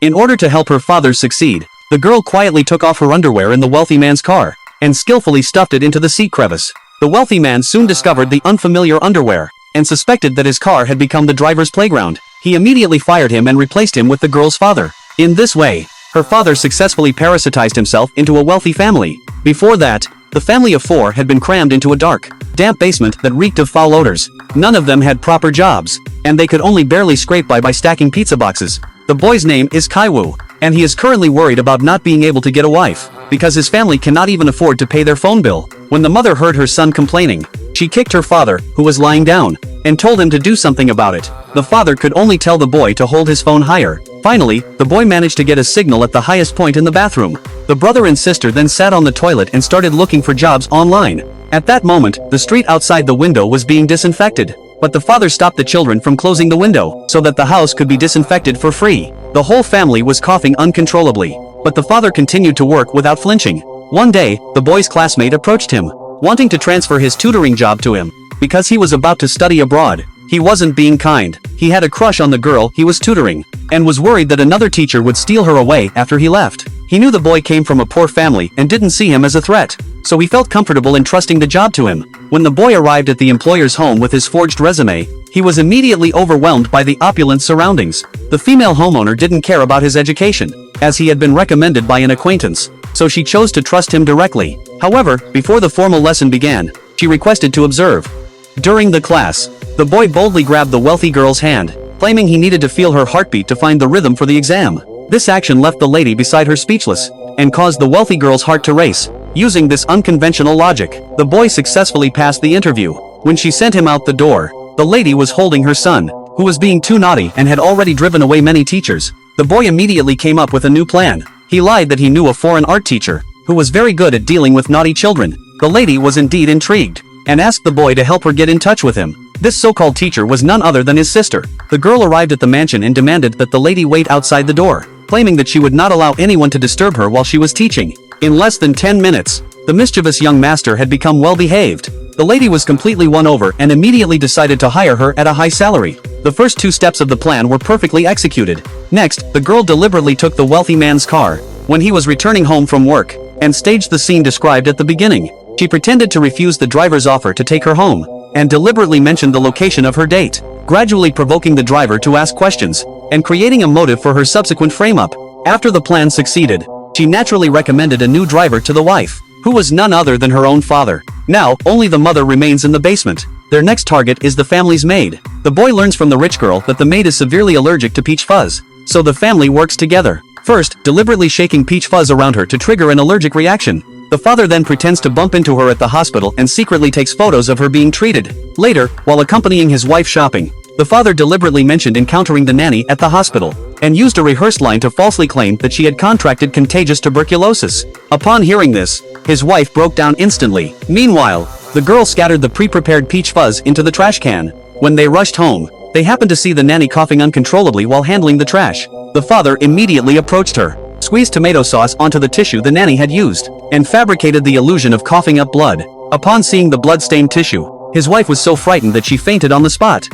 In order to help her father succeed, the girl quietly took off her underwear in the wealthy man's car, and skillfully stuffed it into the seat crevice. The wealthy man soon discovered the unfamiliar underwear, and suspected that his car had become the driver's playground. He immediately fired him and replaced him with the girl's father. In this way, her father successfully parasitized himself into a wealthy family. Before that, the family of 4 had been crammed into a dark, damp basement that reeked of foul odors. None of them had proper jobs, and they could only barely scrape by stacking pizza boxes. The boy's name is Kaiwoo, and he is currently worried about not being able to get a wife, because his family cannot even afford to pay their phone bill. When the mother heard her son complaining, she kicked her father, who was lying down, and told him to do something about it. The father could only tell the boy to hold his phone higher. Finally, the boy managed to get a signal at the highest point in the bathroom. The brother and sister then sat on the toilet and started looking for jobs online. At that moment, the street outside the window was being disinfected. But the father stopped the children from closing the window, so that the house could be disinfected for free. The whole family was coughing uncontrollably, but the father continued to work without flinching. One day, the boy's classmate approached him, wanting to transfer his tutoring job to him, because he was about to study abroad. He wasn't being kind. He had a crush on the girl he was tutoring, and was worried that another teacher would steal her away after he left. He knew the boy came from a poor family and didn't see him as a threat, so he felt comfortable entrusting the job to him. When the boy arrived at the employer's home with his forged resume, he was immediately overwhelmed by the opulent surroundings. The female homeowner didn't care about his education, as he had been recommended by an acquaintance, so she chose to trust him directly. However, before the formal lesson began, she requested to observe. During the class, the boy boldly grabbed the wealthy girl's hand, claiming he needed to feel her heartbeat to find the rhythm for the exam. This action left the lady beside her speechless, and caused the wealthy girl's heart to race. Using this unconventional logic, the boy successfully passed the interview. When she sent him out the door, the lady was holding her son, who was being too naughty and had already driven away many teachers. The boy immediately came up with a new plan. He lied that he knew a foreign art teacher, who was very good at dealing with naughty children. The lady was indeed intrigued, and asked the boy to help her get in touch with him. This so-called teacher was none other than his sister. The girl arrived at the mansion and demanded that the lady wait outside the door, claiming that she would not allow anyone to disturb her while she was teaching. In less than 10 minutes, the mischievous young master had become well-behaved. The lady was completely won over and immediately decided to hire her at a high salary. The first 2 steps of the plan were perfectly executed. Next, the girl deliberately took the wealthy man's car, when he was returning home from work, and staged the scene described at the beginning. She pretended to refuse the driver's offer to take her home, and deliberately mentioned the location of her date, gradually provoking the driver to ask questions, and creating a motive for her subsequent frame-up. After the plan succeeded, she naturally recommended a new driver to the wife, who was none other than her own father. Now, only the mother remains in the basement. Their next target is the family's maid. The boy learns from the rich girl that the maid is severely allergic to peach fuzz, so the family works together. First, deliberately shaking peach fuzz around her to trigger an allergic reaction. The father then pretends to bump into her at the hospital and secretly takes photos of her being treated. Later, while accompanying his wife shopping, the father deliberately mentioned encountering the nanny at the hospital, and used a rehearsed line to falsely claim that she had contracted contagious tuberculosis. Upon hearing this, his wife broke down instantly. Meanwhile, the girl scattered the pre-prepared peach fuzz into the trash can. When they rushed home, they happened to see the nanny coughing uncontrollably while handling the trash. The father immediately approached her, squeezed tomato sauce onto the tissue the nanny had used, and fabricated the illusion of coughing up blood. Upon seeing the blood-stained tissue, his wife was so frightened that she fainted on the spot.